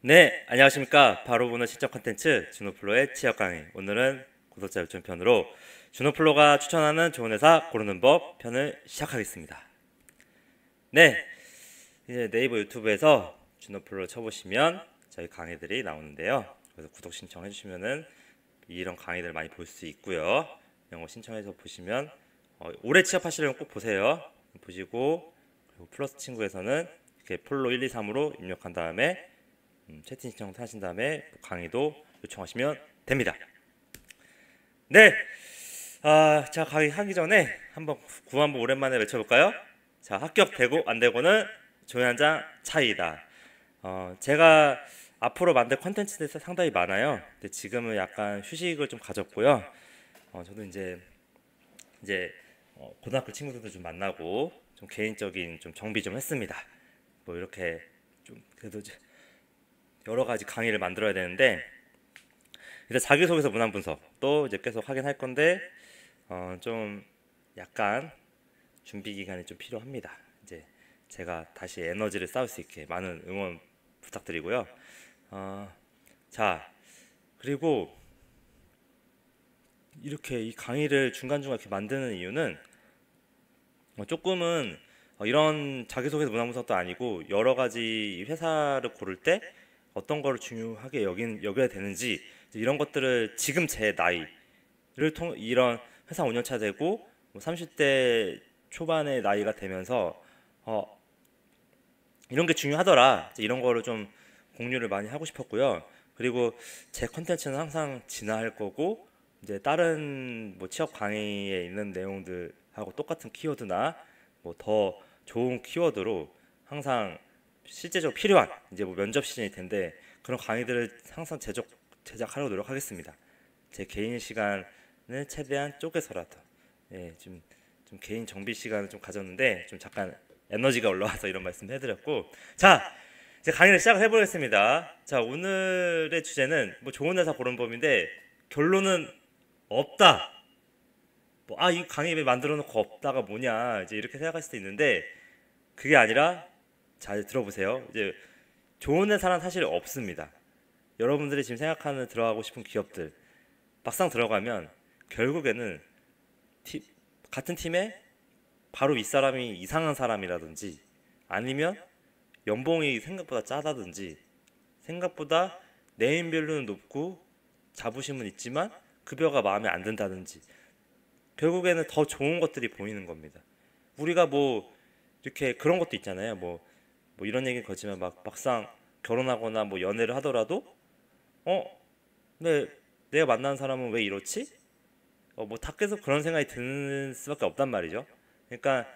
네, 안녕하십니까. 바로 보는 시청 콘텐츠 준호플로의 취업 강의. 오늘은 구독자 요청 편으로 준호플로가 추천하는 좋은 회사 고르는 법 편을 시작하겠습니다. 네, 이제 네이버 유튜브에서 준호플로 쳐보시면 저희 강의들이 나오는데요. 그래서 구독 신청해 주시면은 이런 강의들 많이 볼 수 있고요. 이런 거 신청해서 보시면 올해 취업하시려면 꼭 보세요. 보시고 그리고 플러스 친구에서는 이렇게 폴로 1, 2, 3으로 입력한 다음에 채팅 신청하신 다음에 강의도 요청하시면 됩니다. 네, 자 강의 하기 전에 한번 구호 한번 오랜만에 외쳐볼까요? 자, 합격되고 안 되고는 조회 한 장 차이다. 제가 앞으로 만들 컨텐츠들이 상당히 많아요. 근데 지금은 약간 휴식을 좀 가졌고요. 저도 이제 고등학교 친구들도 좀 만나고 좀 개인적인 좀 정비 좀 했습니다. 뭐 이렇게 좀 그래도 여러 가지 강의를 만들어야 되는데 이제 자기소개서 문안 분석도 이제 계속 하긴 할 건데 좀 약간 준비 기간이 좀 필요합니다. 이제 제가 다시 에너지를 쌓을 수 있게 많은 응원 부탁드리고요. 자, 그리고 이렇게 이 강의를 중간중간 이렇게 만드는 이유는 조금은 이런 자기소개서 문안 분석도 아니고 여러 가지 회사를 고를 때 어떤 거를 중요하게 여겨야 되는지 이런 것들을 지금 제 나이를 이런 회사 5년차 되고 30대 초반의 나이가 되면서 이런 게 중요하더라. 이런 거를 좀 공유를 많이 하고 싶었고요. 그리고 제 컨텐츠는 항상 진화할 거고 이제 다른 뭐 취업 강의에 있는 내용들하고 똑같은 키워드나 뭐 더 좋은 키워드로 항상 실제적으로 필요한 이제 뭐 면접 시즌일 텐데 그런 강의들을 항상 제작하려고 노력하겠습니다. 제 개인 시간을 최대한 쪼개서라도 좀 개인 정비 시간을 좀 가졌는데 좀 잠깐 에너지가 올라와서 이런 말씀 해드렸고 자 이제 강의를 시작을 해보겠습니다. 자 오늘의 주제는 뭐 좋은 회사 고른 법인데 결론은 없다. 뭐 이 강의 왜 만들어 놓고 없다가 뭐냐 이제 이렇게 생각할 수도 있는데 그게 아니라 잘 들어보세요. 이제 좋은 회사는 사실 없습니다. 여러분들이 지금 생각하는 들어가고 싶은 기업들 막상 들어가면 결국에는 같은 팀에 바로 윗사람이 이상한 사람이라든지 아니면 연봉이 생각보다 짜다든지 생각보다 네임밸류는 높고 자부심은 있지만 급여가 마음에 안 든다든지 결국에는 더 좋은 것들이 보이는 겁니다. 우리가 뭐 이렇게 그런 것도 있잖아요. 뭐 이런 얘기는 거지만 막상 결혼하거나 뭐 연애를 하더라도 근데 내가 만나는 사람은 왜 이렇지? 뭐 다 계속 그런 생각이 드는 수밖에 없단 말이죠. 그러니까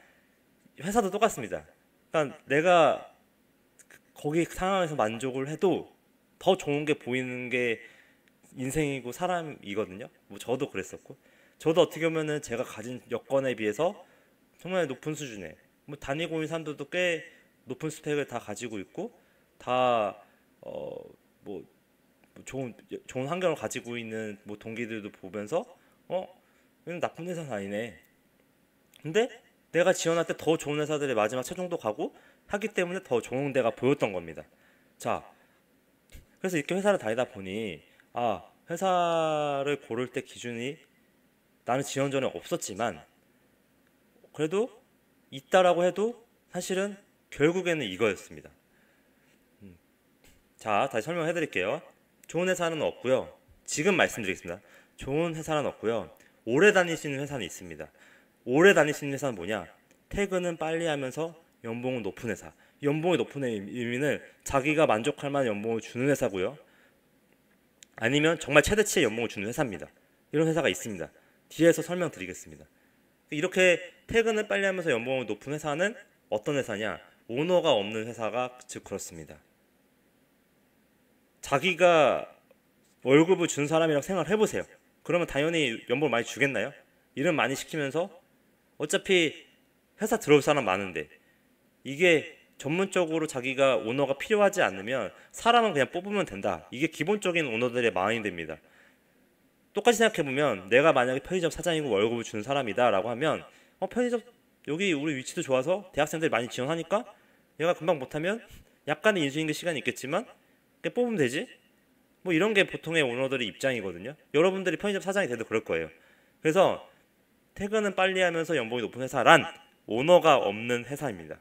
회사도 똑같습니다. 그러니까 내가 거기 상황에서 만족을 해도 더 좋은 게 보이는 게 인생이고 사람이거든요. 뭐 저도 그랬었고 저도 어떻게 보면은 제가 가진 여건에 비해서 정말 높은 수준의 뭐 다니고 있는 사람들도 꽤 높은 스펙을 다 가지고 있고 다 뭐 좋은 환경을 가지고 있는 뭐 동기들도 보면서 이건 나쁜 회사는 아니네. 근데 내가 지원할 때 더 좋은 회사들의 마지막 최종도 가고 하기 때문에 더 좋은 데가 보였던 겁니다. 자, 그래서 이렇게 회사를 다니다 보니 회사를 고를 때 기준이 나는 지원 전에 없었지만 그래도 있다라고 해도 사실은 결국에는 이거였습니다. 자, 다시 설명해 드릴게요. 좋은 회사는 없고요. 지금 말씀드리겠습니다. 좋은 회사는 없고요. 오래 다닐 수 있는 회사는 있습니다. 오래 다닐 수 있는 회사는 뭐냐? 퇴근은 빨리 하면서 연봉은 높은 회사. 연봉이 높은 의미는 자기가 만족할 만한 연봉을 주는 회사고요. 아니면 정말 최대치의 연봉을 주는 회사입니다. 이런 회사가 있습니다. 뒤에서 설명드리겠습니다. 이렇게 퇴근을 빨리 하면서 연봉을 높은 회사는 어떤 회사냐? 오너가 없는 회사가 즉 그렇습니다. 자기가 월급을 준 사람이라고 생각을 해보세요. 그러면 당연히 연봉을 많이 주겠나요? 일은 많이 시키면서 어차피 회사 들어올 사람 많은데 이게 전문적으로 자기가 오너가 필요하지 않으면 사람은 그냥 뽑으면 된다. 이게 기본적인 오너들의 마인드입니다. 똑같이 생각해보면 내가 만약에 편의점 사장이고 월급을 주는 사람이다 라고 하면 편의점 여기 우리 위치도 좋아서 대학생들이 많이 지원하니까 얘가 금방 못하면 약간의 인수인계 시간이 있겠지만 그냥 뽑으면 되지? 뭐 이런 게 보통의 오너들의 입장이거든요. 여러분들이 편의점 사장이 돼도 그럴 거예요. 그래서 퇴근은 빨리 하면서 연봉이 높은 회사란 오너가 없는 회사입니다.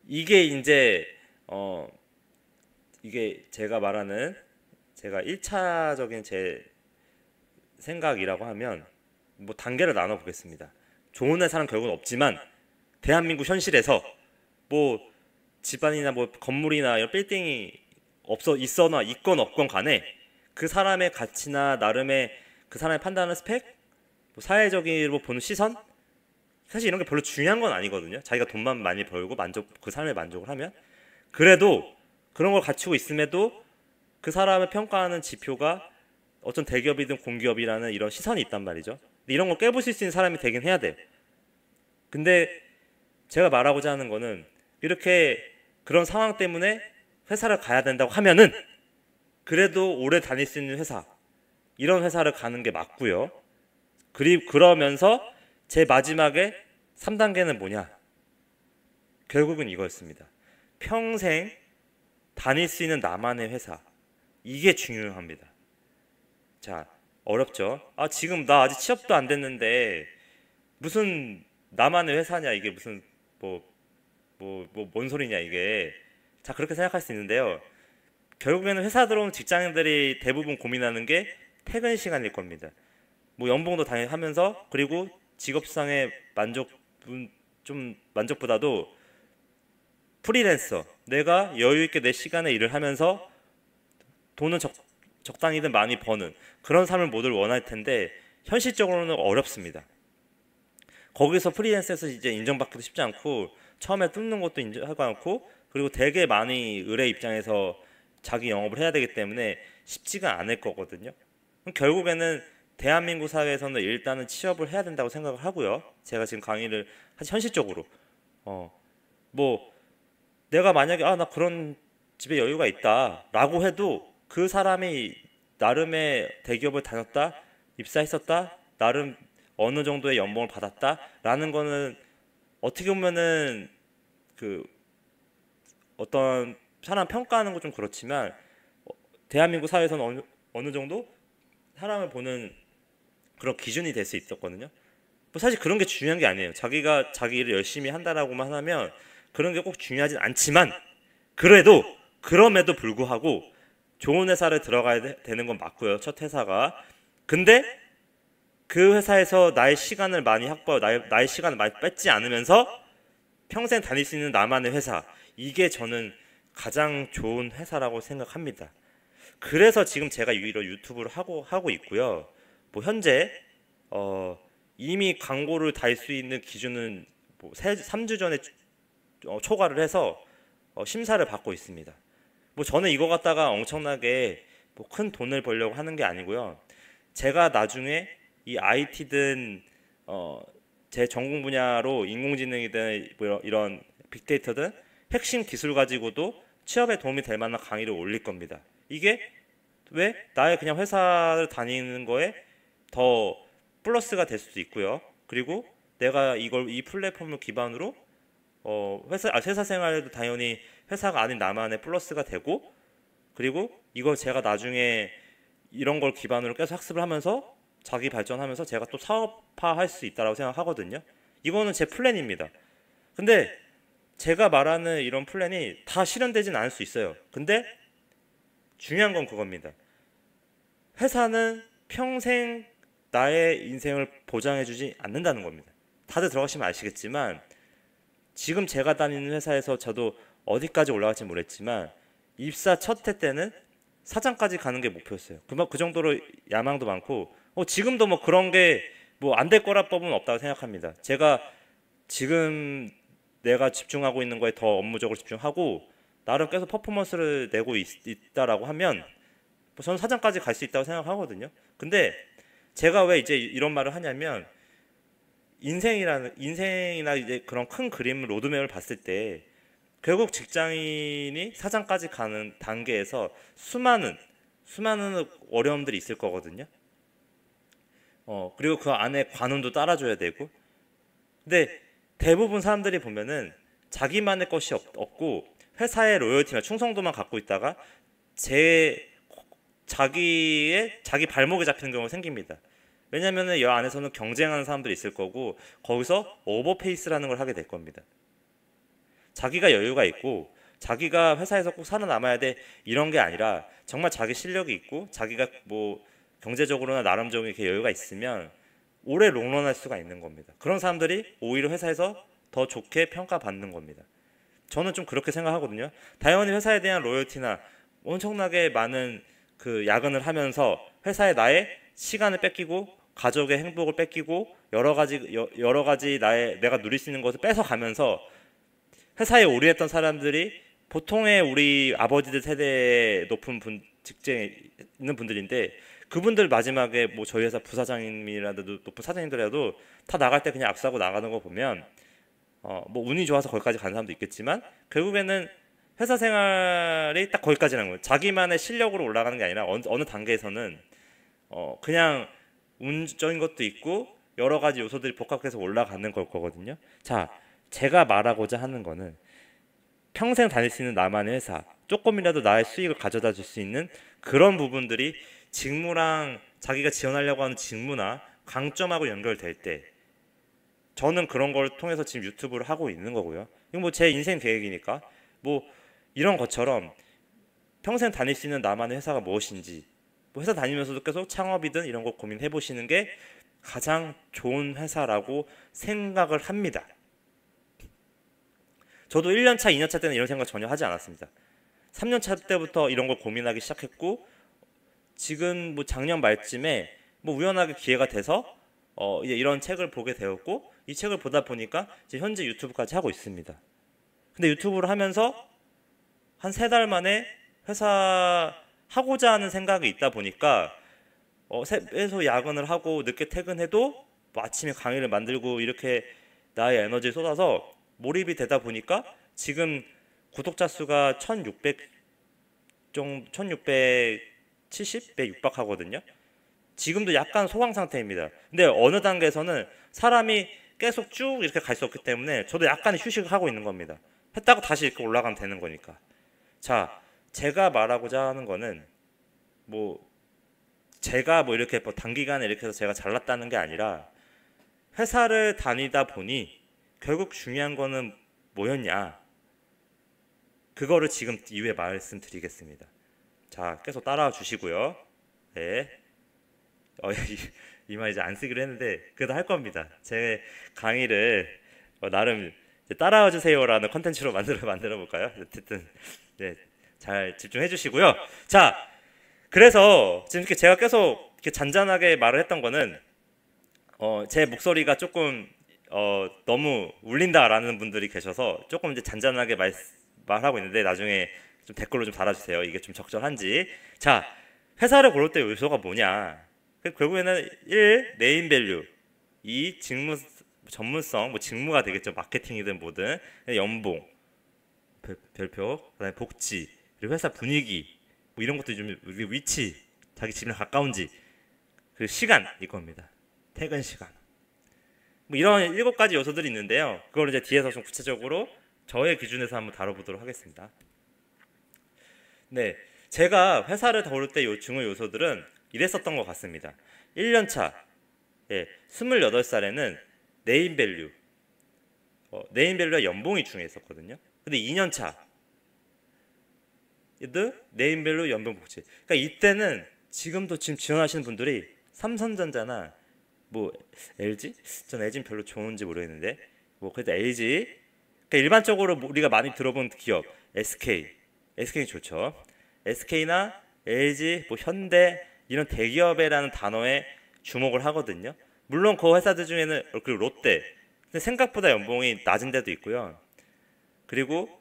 이게 이제 이게 제가 말하는 제가 1차적인 제 생각이라고 하면 뭐 단계를 나눠 보겠습니다. 좋은 회사는 결국은 없지만 대한민국 현실에서 뭐 집안이나 뭐 건물이나 이런 빌딩이 있거나 있건 없건 간에 그 사람의 가치나 나름의 그 사람의 판단하는 스펙, 뭐 사회적으로 보는 시선, 사실 이런 게 별로 중요한 건 아니거든요. 자기가 돈만 많이 벌고 그 삶에 만족을 하면. 그래도 그런 걸 갖추고 있음에도 그 사람을 평가하는 지표가 어떤 대기업이든 공기업이라는 이런 시선이 있단 말이죠. 근데 이런 걸 깨부실 수 있는 사람이 되긴 해야 돼요. 근데 제가 말하고자 하는 거는 이렇게 그런 상황 때문에 회사를 가야 된다고 하면은 그래도 오래 다닐 수 있는 회사, 이런 회사를 가는 게 맞고요. 그러면서 제 마지막에 3단계는 뭐냐? 결국은 이거였습니다. 평생 다닐 수 있는 나만의 회사. 이게 중요합니다. 자, 어렵죠? 지금 나 아직 취업도 안 됐는데 무슨 나만의 회사냐, 이게 무슨 뭔 소리냐 이게. 자, 그렇게 생각할 수 있는데요. 결국에는 회사 들어온 직장인들이 대부분 고민하는 게 퇴근 시간일 겁니다. 뭐 연봉도 당연히 하면서, 그리고 직업상의 만족보다도 프리랜서, 내가 여유 있게 내 시간에 일을 하면서 돈은 적당히든 많이 버는 그런 삶을 모두 원할 텐데 현실적으로는 어렵습니다. 거기서 프리랜서에서 이제 인정받기도 쉽지 않고, 처음에 뚫는 것도 인정하지 않고, 그리고 되게 많이 의뢰 입장에서 자기 영업을 해야 되기 때문에 쉽지가 않을 거거든요. 그럼 결국에는 대한민국 사회에서는 일단은 취업을 해야 된다고 생각을 하고요. 제가 지금 강의를 현실적으로 뭐 내가 만약에 나 그런 집에 여유가 있다 라고 해도 그 사람이 나름의 대기업을 다녔다, 입사했었다, 나름 어느 정도의 연봉을 받았다 라는 거는 어떻게 보면은 그 어떤 사람 평가하는 거 좀 그렇지만 대한민국 사회에서는 어느 정도 사람을 보는 그런 기준이 될 수 있었거든요. 뭐 사실 그런 게 중요한 게 아니에요. 자기가 자기 일을 열심히 한다라고만 하면 그런 게 꼭 중요하진 않지만, 그럼에도 불구하고 좋은 회사를 들어가야 되는 건 맞고요. 첫 회사가. 근데 그 회사에서 나의 시간을 많이 확보하고 나의 시간을 많이 뺏지 않으면서 평생 다닐 수 있는 나만의 회사, 이게 저는 가장 좋은 회사라고 생각합니다. 그래서 지금 제가 이런 유튜브를 하고 있고요. 뭐 현재 이미 광고를 달 수 있는 기준은 3주 전에 초과를 해서 심사를 받고 있습니다. 뭐 저는 이거 갖다가 엄청나게 뭐 큰 돈을 벌려고 하는 게 아니고요. 제가 나중에 이 IT든 제 전공 분야로 인공지능이든 뭐 이런 빅데이터든 핵심 기술 가지고도 취업에 도움이 될 만한 강의를 올릴 겁니다. 이게 왜 나의 그냥 회사를 다니는 거에 더 플러스가 될 수도 있고요. 그리고 내가 이 플랫폼을 기반으로 회사 생활에도 당연히 회사가 아닌 나만의 플러스가 되고, 그리고 이걸 제가 나중에 이런 걸 기반으로 계속 학습을 하면서 자기 발전하면서 제가 또 사업화할 수 있다고 생각하거든요. 이거는 제 플랜입니다. 근데 제가 말하는 이런 플랜이 다 실현되진 않을 수 있어요. 근데 중요한 건 그겁니다. 회사는 평생 나의 인생을 보장해주지 않는다는 겁니다. 다들 들어가시면 아시겠지만 지금 제가 다니는 회사에서 저도 어디까지 올라갈지 모르겠지만 입사 첫 해 때는 사장까지 가는 게 목표였어요. 그 정도로 야망도 많고 지금도 뭐 그런 게 뭐 안 될 거라 법은 없다고 생각합니다. 제가 지금 내가 집중하고 있는 거에 더 업무적으로 집중하고 나름 계속 퍼포먼스를 내고 있다라고 하면 뭐 저는 사장까지 갈 수 있다고 생각하거든요. 근데 제가 왜 이제 이런 말을 하냐면 인생이나 이제 그런 큰 그림 로드맵을 봤을 때 결국 직장인이 사장까지 가는 단계에서 수많은 어려움들이 있을 거거든요. 그리고 그 안에 관운도 따라줘야 되고. 근데 대부분 사람들이 보면은 자기만의 것이 없고 회사의 로열티나 충성도만 갖고 있다가 자기 발목에 잡히는 경우가 생깁니다. 왜냐하면 이 안에서는 경쟁하는 사람들이 있을 거고 거기서 오버페이스라는 걸 하게 될 겁니다. 자기가 여유가 있고 자기가 회사에서 꼭 살아남아야 돼 이런 게 아니라 정말 자기 실력이 있고 자기가 뭐 경제적으로나 나름적으로 이렇게 여유가 있으면 오래 롱런할 수가 있는 겁니다. 그런 사람들이 오히려 회사에서 더 좋게 평가받는 겁니다. 저는 좀 그렇게 생각하거든요. 당연히 회사에 대한 로열티나 엄청나게 많은 그 야근을 하면서 회사에 나의 시간을 뺏기고 가족의 행복을 뺏기고 여러 가지 내가 누릴 수 있는 것을 뺏어가면서 회사에 오래 했던 사람들이 보통의 우리 아버지들 세대의 높은 직장에 있는 분들인데 그분들 마지막에 뭐 저희 회사 부사장님이라도 높은 사장님들이라도 다 나갈 때 그냥 앞서고 나가는 거 보면 뭐 운이 좋아서 거기까지 간 사람도 있겠지만 결국에는 회사 생활이 딱 거기까지라는 거예요. 자기만의 실력으로 올라가는 게 아니라 어느 단계에서는 그냥 운적인 것도 있고 여러 가지 요소들이 복합해서 올라가는 걸 거거든요. 자, 제가 말하고자 하는 거는 평생 다닐 수 있는 나만의 회사, 조금이라도 나의 수익을 가져다 줄 수 있는 그런 부분들이 직무랑 자기가 지원하려고 하는 직무나 강점하고 연결될 때 저는 그런 걸 통해서 지금 유튜브를 하고 있는 거고요. 이건 뭐 제 인생 계획이니까 뭐 이런 것처럼 평생 다닐 수 있는 나만의 회사가 무엇인지 뭐 회사 다니면서도 계속 창업이든 이런 거 고민해 보시는 게 가장 좋은 회사라고 생각을 합니다. 저도 1년차, 2년차 때는 이런 생각 전혀 하지 않았습니다. 3년차 때부터 이런 걸 고민하기 시작했고 지금 뭐 작년 말쯤에 뭐 우연하게 기회가 돼서 이제 이런 책을 보게 되었고 이 책을 보다 보니까 이제 현재 유튜브까지 하고 있습니다. 근데 유튜브를 하면서 한 3달 만에 회사 하고자 하는 생각이 있다 보니까 새에서 야근을 하고 늦게 퇴근해도 뭐 아침에 강의를 만들고 이렇게 나의 에너지를 쏟아서 몰입이 되다 보니까 지금 구독자 수가 1670배 육박하거든요. 지금도 약간 소강 상태입니다. 근데 어느 단계에서는 사람이 계속 쭉 이렇게 갈 수 없기 때문에 저도 약간의 휴식을 하고 있는 겁니다. 했다고 다시 이렇게 올라가면 되는 거니까. 자, 제가 말하고자 하는 거는 뭐 제가 뭐 이렇게 뭐 단기간에 이렇게 해서 제가 잘났다는 게 아니라 회사를 다니다 보니 결국 중요한 거는 뭐였냐? 그거를 지금 이후에 말씀드리겠습니다. 자, 계속 따라와 주시고요. 네. 이 말 이제 안 쓰기로 했는데 그래도 할 겁니다. 제 강의를 나름 따라와 주세요라는 컨텐츠로 만들어 볼까요? 어쨌든 네, 잘 집중해 주시고요. 자, 그래서 지금 이렇게 제가 계속 이렇게 잔잔하게 말을 했던 거는 제 목소리가 조금 너무 울린다라는 분들이 계셔서 조금 이제 잔잔하게 말하고 있는데 나중에 좀 댓글로 좀 달아주세요. 이게 좀 적절한지. 자, 회사를 고를 때 요소가 뭐냐? 결국에는 1. 네임밸류, 2. 직무 전문성, 뭐 직무가 되겠죠. 마케팅이든 뭐든. 연봉, 별표, 그다음에 복지, 그리고 회사 분위기, 뭐 이런 것도 좀 위치, 자기 집이랑 가까운지, 그리고 시간 이겁니다. 퇴근 시간. 뭐 이런 7가지 요소들이 있는데요. 그걸 이제 뒤에서 좀 구체적으로 저의 기준에서 한번 다뤄보도록 하겠습니다. 네, 제가 회사를 고를 때 중요 요소들은 이랬었던 것 같습니다. 1년차, 28살에는 네임밸류, 네임밸류와 연봉이 중요했었거든요. 근데 2년차, 네임밸류, 연봉, 복지. 그러니까 이때는 지금도 지금 지원하시는 분들이 삼성전자나 뭐 LG? 전 LG는 별로 좋은지 모르겠는데 뭐 그래도 LG, 그러니까 일반적으로 우리가 많이 들어본 기업, SK는 좋죠. SK나 LG, 뭐 현대 이런 대기업이라는 단어에 주목을 하거든요. 물론 그 회사들 중에는 그리고 롯데, 근데 생각보다 연봉이 낮은 데도 있고요. 그리고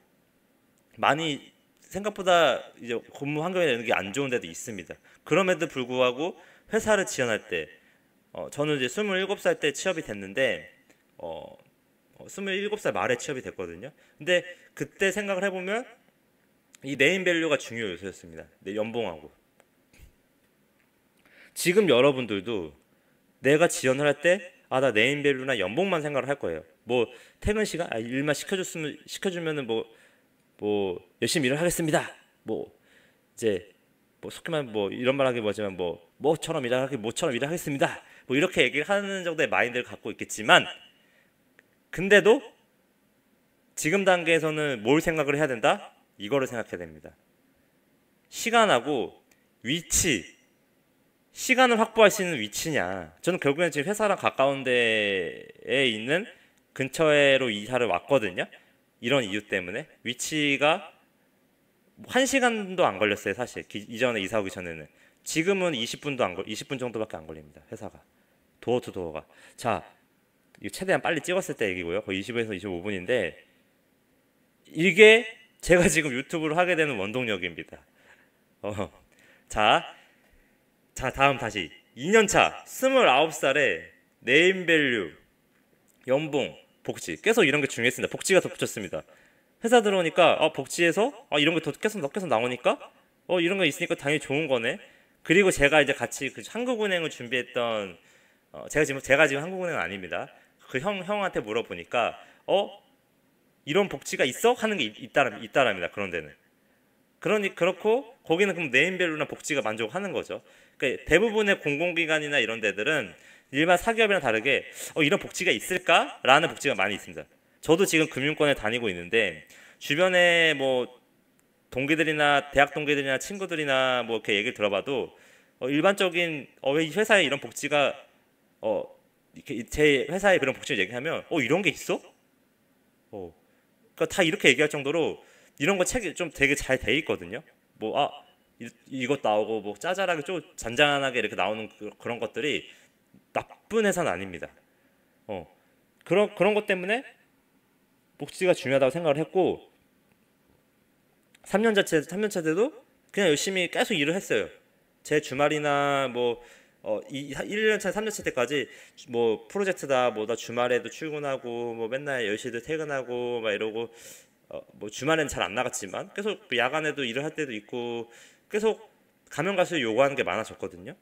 많이 생각보다 이제 근무 환경이나 이런 게 안 좋은 데도 있습니다. 그럼에도 불구하고 회사를 지원할 때 저는 이제 27살 때 취업이 됐는데 27살 말에 취업이 됐거든요. 근데 그때 생각을 해보면 이 네임밸류가 중요 요소였습니다. 내 연봉하고. 지금 여러분들도 내가 지원을 할 때 나 네임밸류나 연봉만 생각을 할 거예요. 뭐 퇴근 시간 일만 시켜주면은 뭐 뭐 열심히 일을 하겠습니다. 뭐 이제 뭐 속히 말하면 뭐 이런 말하기 뭐지만 뭐처럼 일하기 뭐처럼 일을 하겠습니다. 뭐 이렇게 얘기를 하는 정도의 마인드를 갖고 있겠지만, 근데도 지금 단계에서는 뭘 생각을 해야 된다? 이거를 생각해야 됩니다. 시간하고 위치, 시간을 확보할 수 있는 위치냐. 저는 결국엔 지금 회사랑 가까운 데에 있는 근처로 이사를 왔거든요. 이런 이유 때문에. 위치가 1시간도 안 걸렸어요, 사실. 이전에 이사 오기 전에는. 지금은 20분 정도밖에 안 걸립니다, 회사가. 도어 투 도어가. 자, 이거 최대한 빨리 찍었을 때 얘기고요. 거의 20에서 25분인데, 이게 제가 지금 유튜브를 하게 되는 원동력입니다. 자, 다음 다시. 2년차, 29살에 네임밸류, 연봉, 복지. 계속 이런 게 중요했습니다. 복지가 덧붙였습니다. 회사 들어오니까 복지에서 이런 게 더 계속 나오니까 이런 거 있으니까 당연히 좋은 거네. 그리고 제가 이제 같이 그 한국은행을 준비했던 제가 지금 한국은행은 아닙니다. 그 형한테 물어보니까 이런 복지가 있어? 하는 게 있다랍니다. 그런 데는. 그렇고 거기는 그럼 네임밸류나 복지가 만족하는 거죠. 그러니까 대부분의 공공기관이나 이런 데들은 일반 사기업이랑 다르게 이런 복지가 있을까? 라는 복지가 많이 있습니다. 저도 지금 금융권에 다니고 있는데 주변에 뭐 동기들이나 대학 동기들이나 친구들이나 뭐 이렇게 얘기를 들어봐도 일반적인 왜 이 회사에 이런 복지가 이렇게 제 회사에 그런 복지를 얘기하면 이런 게 있어? 그러니까 다 이렇게 얘기할 정도로 이런 거 책이 좀 되게 잘 돼 있거든요. 뭐 이것 나오고 뭐 짜잘하게 좀 잔잔하게 이렇게 나오는 그런 것들이 나쁜 회사는 아닙니다. 그런 것 때문에 복지가 중요하다고 생각을 했고 3년차 때도 그냥 열심히 계속 일을 했어요. 제 주말이나 뭐 1년차, 3년차 때까지 뭐 프로젝트다 뭐다 주말에도 출근하고 뭐 맨날 10시도 퇴근하고 막 이러고 뭐 주말에는 잘 안 나갔지만 계속 야간에도 일을 할 때도 있고 계속 가면 갈수록 요구하는 게 많아졌거든요.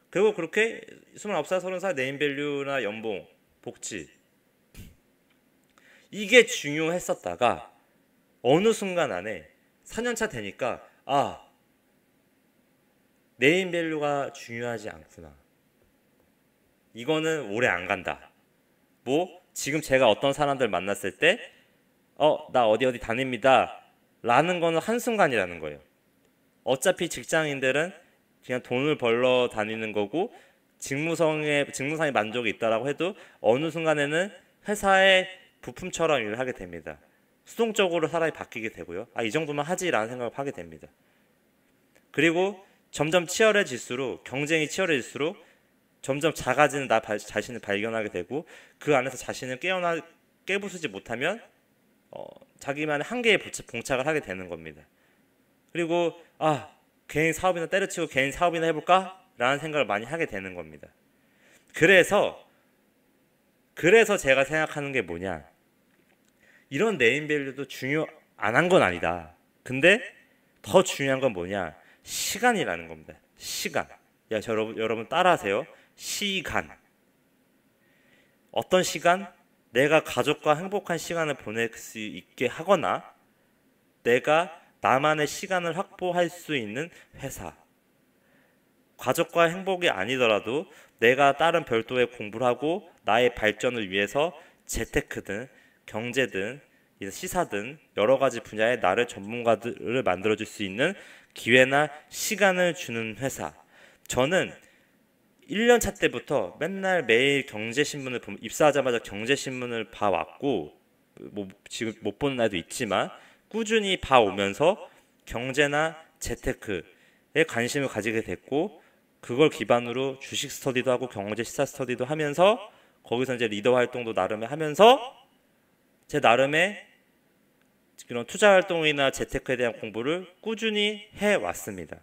그리고 그렇게 29살, 30살 네임밸류나 연봉, 복지 이게 중요했었다가 어느 순간 안에 4년차 되니까 네임밸류가 중요하지 않구나. 이거는 오래 안 간다. 뭐 지금 제가 어떤 사람들 만났을 때 나 어디 다닙니다 라는 거는 한순간이라는 거예요. 어차피 직장인들은 그냥 돈을 벌러 다니는 거고 직무상의 만족이 있다라고 해도 어느 순간에는 회사의 부품처럼 일을 하게 됩니다. 수동적으로 사람이 바뀌게 되고요. 이 정도만 하지라는 생각을 하게 됩니다. 그리고 점점 경쟁이 치열해질수록 점점 작아지는 나 자신을 발견하게 되고 그 안에서 자신을 깨부수지 못하면 자기만의 한계에 봉착을 하게 되는 겁니다. 그리고 개인 사업이나 때려치고 개인 사업이나 해볼까? 라는 생각을 많이 하게 되는 겁니다. 그래서 제가 생각하는 게 뭐냐, 이런 네임밸류도 중요 안 한 건 아니다. 근데 더 중요한 건 뭐냐, 시간이라는 겁니다. 시간. 여러분 따라하세요. 시간. 어떤 시간? 내가 가족과 행복한 시간을 보낼 수 있게 하거나 내가 나만의 시간을 확보할 수 있는 회사. 가족과 행복이 아니더라도 내가 다른 별도의 공부를 하고 나의 발전을 위해서 재테크든 경제든 시사든 여러 가지 분야의 나를 전문가들을 만들어줄 수 있는 기회나 시간을 주는 회사. 저는 1년차 때부터 맨날 매일 경제신문을 입사하자마자 경제신문을 봐왔고 뭐 지금 못 보는 날도 있지만 꾸준히 봐오면서 경제나 재테크에 관심을 가지게 됐고 그걸 기반으로 주식 스터디도 하고 경제 시사 스터디도 하면서 거기서 이제 리더 활동도 나름의 하면서 제 나름의 그런 투자 활동이나 재테크에 대한 공부를 꾸준히 해왔습니다.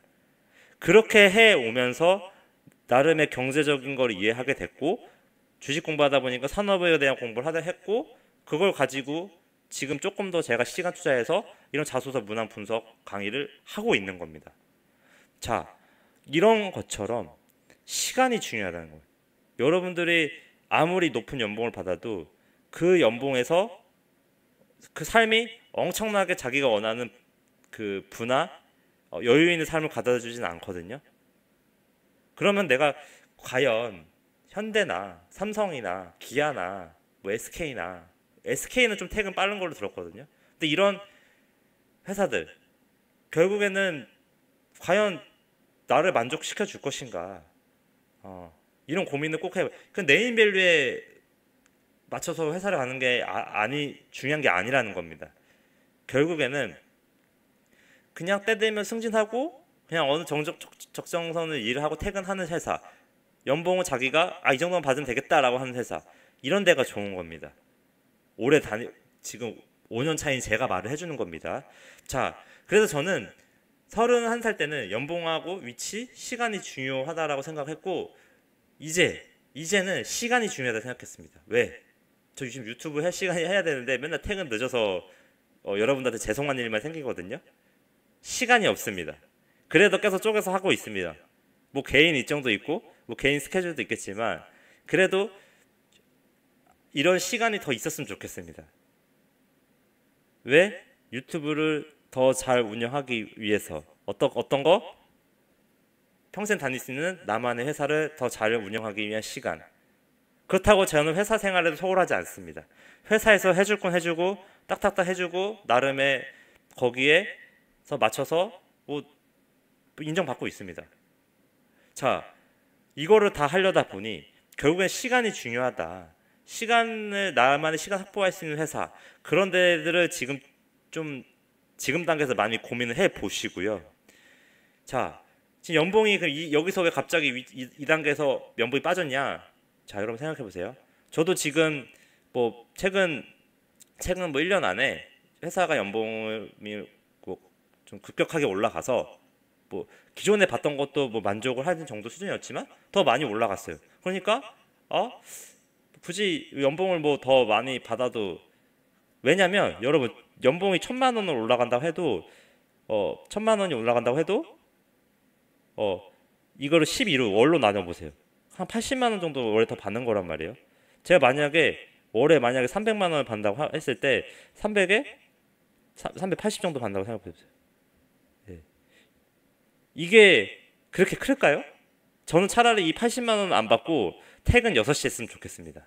그렇게 해오면서 나름의 경제적인 걸 이해하게 됐고 주식 공부하다 보니까 산업에 대한 공부를 했고 그걸 가지고 지금 조금 더 제가 시간 투자해서 이런 자소서 문항 분석 강의를 하고 있는 겁니다. 자, 이런 것처럼 시간이 중요하다는 거예요. 여러분들이 아무리 높은 연봉을 받아도 그 연봉에서 그 삶이 엄청나게 자기가 원하는 그 부나 여유 있는 삶을 가져다 주진 않거든요. 그러면 내가 과연 현대나 삼성이나 기아나 뭐 SK나, SK는 좀 퇴근 빠른 걸로 들었거든요. 근데 이런 회사들 결국에는 과연 나를 만족시켜 줄 것인가? 이런 고민을 꼭 해요. 그 네임밸류에 맞춰서 회사를 가는 게 중요한 게 아니라는 겁니다. 결국에는 그냥 때 되면 승진하고 그냥 어느 적정선을 일을 하고 퇴근하는 회사, 연봉은 자기가 이 정도만 받으면 되겠다라고 하는 회사, 이런 데가 좋은 겁니다. 지금 5년 차인 제가 말을 해주는 겁니다. 자, 그래서 저는 31살 때는 연봉하고 위치, 시간이 중요하다라고 생각했고 이제는 시간이 중요하다 생각했습니다. 왜? 저 지금 유튜브 할 시간이 해야 되는데 맨날 퇴근 늦어서 여러분들한테 죄송한 일만 생기거든요. 시간이 없습니다. 그래도 계속 쪼개서 하고 있습니다. 뭐 개인 일정도 있고 뭐 개인 스케줄도 있겠지만 그래도 이런 시간이 더 있었으면 좋겠습니다. 왜? 유튜브를 더 잘 운영하기 위해서 어떤 거? 평생 다닐 수 있는 나만의 회사를 더 잘 운영하기 위한 시간. 그렇다고 저는 회사 생활에도 소홀하지 않습니다. 회사에서 해줄 건 해주고 딱딱딱 해주고 나름의 거기에서 맞춰서 뭐 인정받고 있습니다. 자, 이거를 다 하려다 보니 결국엔 시간이 중요하다. 나만의 시간 확보할 수 있는 회사, 그런 데들을 지금 단계에서 많이 고민을 해 보시고요. 자, 지금 연봉이 여기서 왜 갑자기 이 단계에서 연봉이 빠졌냐? 자, 여러분 생각해 보세요. 저도 지금 뭐 최근 뭐 1년 안에 회사가 연봉이 좀 급격하게 올라가서 뭐 기존에 받던 것도 뭐 만족을 하는 정도 수준이었지만 더 많이 올라갔어요. 그러니까 굳이 연봉을 뭐 더 많이 받아도, 왜냐면 여러분 연봉이 1,000만 원을 올라간다고 해도 1,000만 원이 올라간다고 해도 이거를 12로 월로 나눠 보세요. 한 80만 원 정도 월에 더 받는 거란 말이에요. 제가 월에 만약에 300만 원을 받는다고 했을 때 300에 380 정도 받는다고 생각해 보세요. 네. 이게 그렇게 클까요? 저는 차라리 이 80만 원 안 받고 퇴근 6시 했으면 좋겠습니다.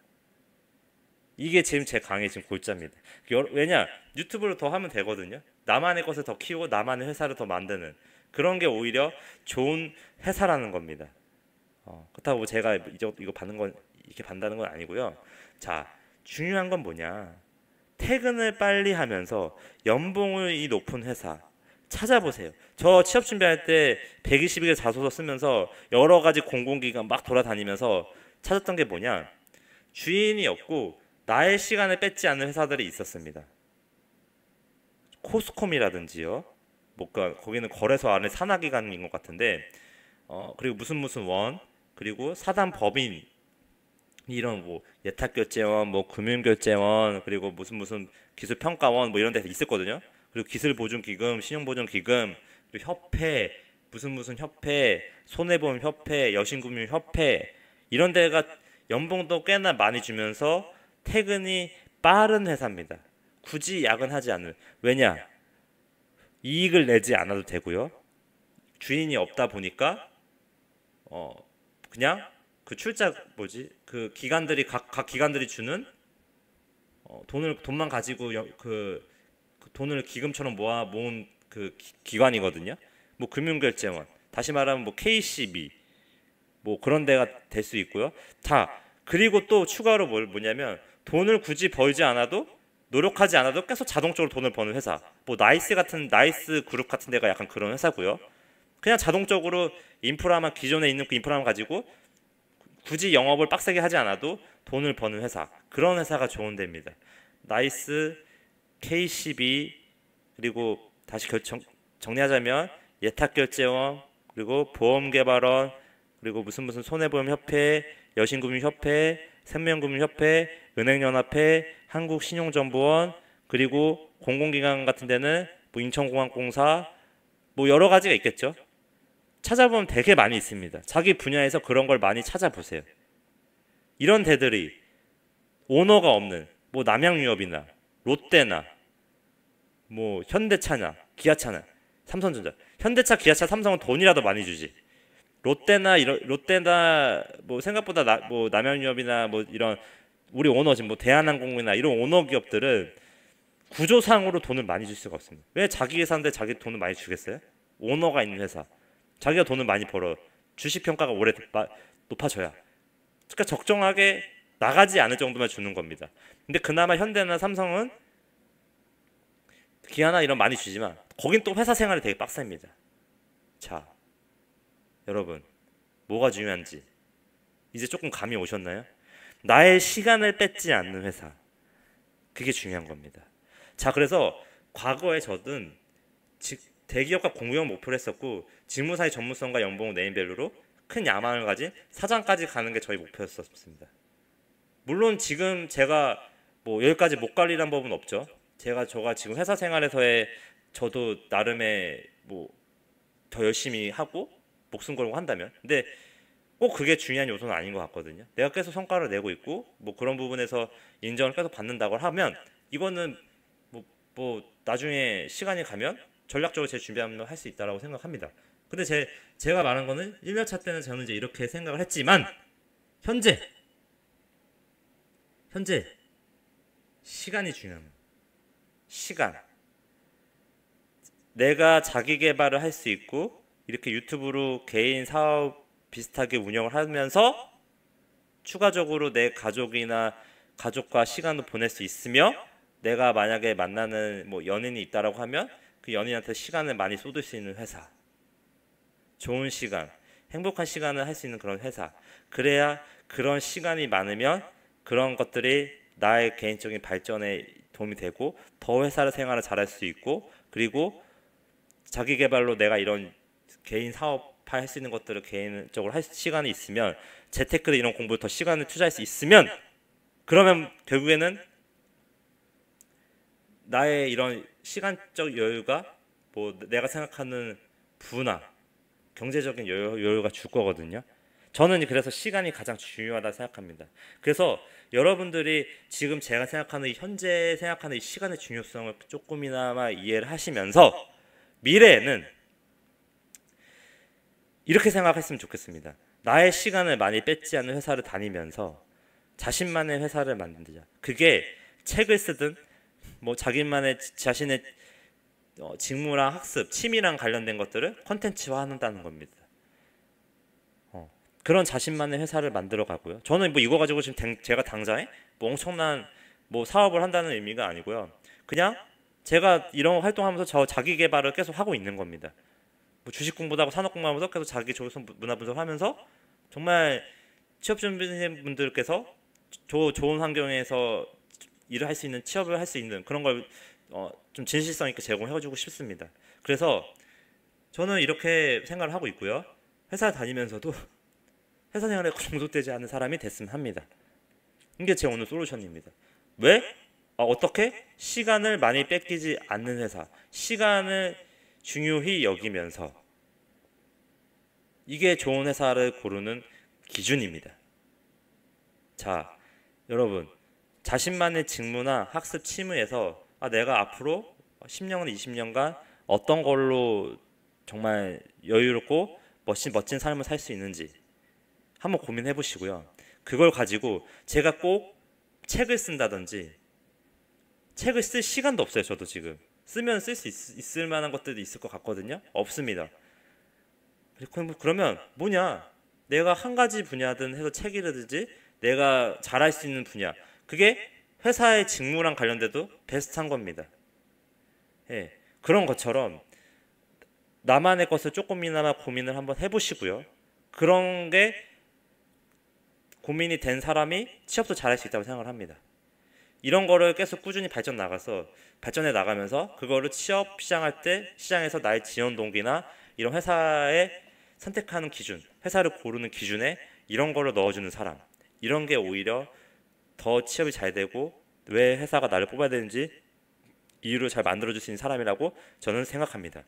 이게 지금 제 강의 지금 골자입니다. 왜냐? 유튜브를 더 하면 되거든요. 나만의 것을 더 키우고 나만의 회사를 더 만드는 그런 게 오히려 좋은 회사라는 겁니다. 그렇다고 제가 이거 받는 건 이렇게 받는다는 건 아니고요. 자, 중요한 건 뭐냐? 퇴근을 빨리 하면서 연봉이 높은 회사 찾아보세요. 저 취업 준비할 때 120개 자소서 쓰면서 여러 가지 공공기관 막 돌아다니면서 찾았던 게 뭐냐? 주인이 없고 나의 시간을 뺏지 않는 회사들이 있었습니다. 코스콤이라든지요. 거기는 거래소 안에 산하기관인 것 같은데, 그리고 무슨 원, 그리고 사단 법인, 이런 뭐 예탁결제원, 뭐 금융결제원, 그리고 무슨 기술평가원 뭐 이런 데서 있었거든요. 그리고 기술보증기금, 신용보증기금, 그리고 협회, 무슨 협회, 손해보험협회, 여신금융협회, 이런 데가 연봉도 꽤나 많이 주면서 퇴근이 빠른 회사입니다. 굳이 야근하지 않는. 왜냐? 이익을 내지 않아도 되고요. 주인이 없다 보니까 그냥 그 그 기관들이 각 기관들이 주는 돈만 가지고 그 돈을 기금처럼 모은 그 기관이거든요. 뭐 금융결제원, 다시 말하면 뭐 KCB, 뭐 그런 데가 될 수 있고요. 자, 그리고 또 추가로 뭐냐면 돈을 굳이 벌지 않아도, 노력하지 않아도 계속 자동적으로 돈을 버는 회사. 뭐 나이스 그룹 같은 데가 약간 그런 회사고요. 그냥 자동적으로 기존에 있는 그 인프라만 가지고 굳이 영업을 빡세게 하지 않아도 돈을 버는 회사. 그런 회사가 좋은 데입니다. 나이스, KCB, 그리고 다시 정리하자면 예탁결제원, 그리고 보험개발원, 그리고 무슨 손해보험협회, 여신금융협회, 생명금융협회, 은행연합회, 한국신용정보원, 그리고 공공기관 같은 데는 뭐 인천공항공사, 뭐 여러 가지가 있겠죠. 찾아보면 되게 많이 있습니다. 자기 분야에서 그런 걸 많이 찾아보세요. 이런 데들이 오너가 없는 뭐 남양유업이나 롯데나 뭐 현대차냐, 기아차냐, 삼성전자. 현대차, 기아차, 삼성은 돈이라도 많이 주지. 롯데나 뭐 생각보다 뭐 남양유업이나 뭐 이런 우리 오너 지금 뭐 대한항공이나 이런 오너 기업들은 구조상으로 돈을 많이 줄 수가 없습니다. 왜 자기 회사인데 자기 돈을 많이 주겠어요? 오너가 있는 회사. 자기가 돈을 많이 벌어. 주식 평가가 오래 높아져야. 그러니까 적정하게 나가지 않을 정도만 주는 겁니다. 근데 그나마 현대나 삼성은 기아나 이런 많이 주지만 거긴 또 회사 생활이 되게 빡셉니다. 자, 여러분 뭐가 중요한지 이제 조금 감이 오셨나요? 나의 시간을 뺏지 않는 회사, 그게 중요한 겁니다. 자, 그래서 과거에 저는 대기업과 공유형 목표를 했었고 직무사의 전문성과 연봉 네임밸류로 큰 야망을 가진 사장까지 가는 게 저희 목표였었습니다. 물론 지금 제가 뭐 여기까지 못 갈 이란 법은 없죠. 제가 지금 회사 생활에서의 저도 나름의 뭐 더 열심히 하고 목숨 걸고 한다면, 근데 꼭 그게 중요한 요소는 아닌 것 같거든요. 내가 계속 성과를 내고 있고 뭐 그런 부분에서 인정을 계속 받는다고 하면 이거는 뭐 나중에 시간이 가면 전략적으로 제 준비하면 할 수 있다라고 생각합니다. 근데 제가 말한 거는 1년차 때는 저는 이제 이렇게 생각을 했지만 현재 시간이 중요합니다. 시간. 내가 자기 개발을 할 수 있고 이렇게 유튜브로 개인 사업 비슷하게 운영을 하면서 추가적으로 내 가족과 시간을 보낼 수 있으며 내가 만약에 만나는 뭐 연인이 있다라고 하면 그 연인한테 시간을 많이 쏟을 수 있는 회사. 좋은 시간, 행복한 시간을 할 수 있는 그런 회사. 그래야 그런 시간이 많으면 그런 것들이 나의 개인적인 발전에 도움이 되고 더 회사 생활을 잘할 수 있고, 그리고 자기 개발로 내가 이런 개인 사업 할 수 있는 것들을 개인적으로 할 시간이 있으면 재테크를 이런 공부를 더 시간을 투자할 수 있으면, 그러면 결국에는 나의 이런 시간적 여유가 뭐 내가 생각하는 부나 경제적인 여유가 줄 거거든요. 저는 그래서 시간이 가장 중요하다 생각합니다. 그래서 여러분들이 지금 제가 생각하는 현재 생각하는 이 시간의 중요성을 조금이나마 이해를 하시면서 미래에는 이렇게 생각했으면 좋겠습니다. 나의 시간을 많이 뺏지 않는 회사를 다니면서 자신만의 회사를 만든다. 그게 책을 쓰든 뭐 자신의 직무랑 학습, 취미랑 관련된 것들을 컨텐츠화한다는 겁니다. 그런 자신만의 회사를 만들어 가고요. 저는 뭐 이거 가지고 지금 제가 당장에 뭐 엄청난 뭐 사업을 한다는 의미가 아니고요. 그냥 제가 이런 활동하면서 저 자기 개발을 계속 하고 있는 겁니다. 뭐 주식 공부도 하고 산업 공부하면서 계속 자기 조선 문화 분석하면서 정말 취업 준비생 분들께서 좋은 환경에서 일을 할 수 있는, 취업을 할 수 있는 그런 걸 좀 진실성 있게 제공해주고 싶습니다. 그래서 저는 이렇게 생각을 하고 있고요. 회사 다니면서도 회사 생활에 중독되지 않는 사람이 됐으면 합니다. 이게 제 오늘 솔루션입니다. 왜? 어떻게? 시간을 많이 뺏기지 않는 회사, 시간을 중요히 여기면서, 이게 좋은 회사를 고르는 기준입니다. 자, 여러분, 자신만의 직무나 학습 취미에서 내가 앞으로 10년간 20년간 어떤 걸로 정말 여유롭고 멋진 삶을 살 수 있는지 한번 고민해 보시고요. 그걸 가지고 제가 꼭 책을 쓴다든지, 책을 쓸 시간도 없어요. 저도 지금 쓰면 쓸 수 있을 만한 것들도 있을 것 같거든요. 없습니다. 그러면 뭐냐, 내가 한 가지 분야든 해서 책이라든지 내가 잘할 수 있는 분야, 그게 회사의 직무랑 관련돼도 베스트한 겁니다. 예, 그런 것처럼 나만의 것을 조금이나마 고민을 한번 해보시고요. 그런 게 고민이 된 사람이 취업도 잘할 수 있다고 생각을 합니다. 이런 거를 계속 꾸준히 발전해 나가면서 그거를 취업 시장할 때 시장에서 나의 지원 동기나 이런 회사에 선택하는 기준, 회사를 고르는 기준에 이런 거를 넣어주는 사람, 이런 게 오히려 더 취업이 잘 되고 왜 회사가 나를 뽑아야 되는지 이유를 잘 만들어줄 수 있는 사람이라고 저는 생각합니다.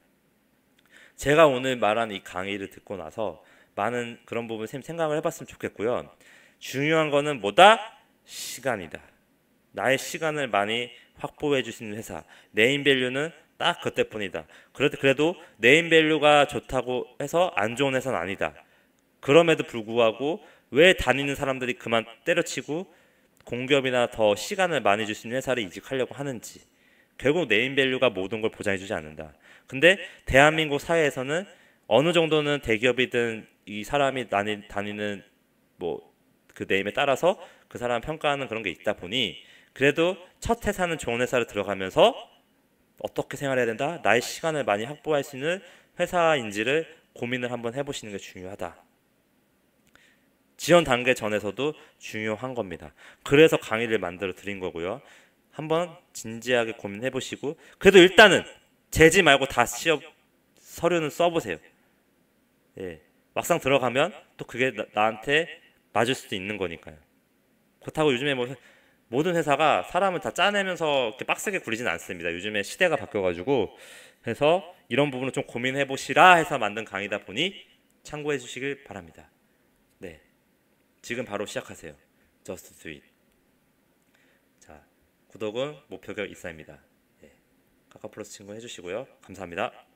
제가 오늘 말한 이 강의를 듣고 나서 많은 그런 부분 생각을 해봤으면 좋겠고요. 중요한 거는 뭐다? 시간이다. 나의 시간을 많이 확보해 줄 수 있는 회사. 네임밸류는 딱 그때뿐이다. 그래도 네임밸류가 좋다고 해서 안 좋은 회사는 아니다. 그럼에도 불구하고 왜 다니는 사람들이 그만 때려치고 공기업이나 더 시간을 많이 줄 수 있는 회사를 이직하려고 하는지. 결국 네임밸류가 모든 걸 보장해주지 않는다. 근데 대한민국 사회에서는 어느 정도는 대기업이든 이 사람이 다니는 뭐 그 네임에 따라서 그 사람 평가하는 그런 게 있다 보니 그래도 첫 회사는 좋은 회사를 들어가면서 어떻게 생활해야 된다? 나의 시간을 많이 확보할 수 있는 회사인지를 고민을 한번 해보시는 게 중요하다. 지원 단계 전에서도 중요한 겁니다. 그래서 강의를 만들어 드린 거고요. 한번 진지하게 고민해 보시고 그래도 일단은 재지 말고 다 취업 서류는 써보세요. 예, 막상 들어가면 또 그게 나한테 맞을 수도 있는 거니까요. 그렇다고 요즘에 뭐 모든 회사가 사람을 다 짜내면서 이렇게 빡세게 굴리진 않습니다. 요즘에 시대가 바뀌어가지고 해서 이런 부분을 좀 고민해 보시라 해서 만든 강의다 보니 참고해 주시길 바랍니다. 네, 지금 바로 시작하세요. Just do it. 자, 구독은 목표가 이상입니다. 네, 카카오 플러스 친구 해주시고요. 감사합니다.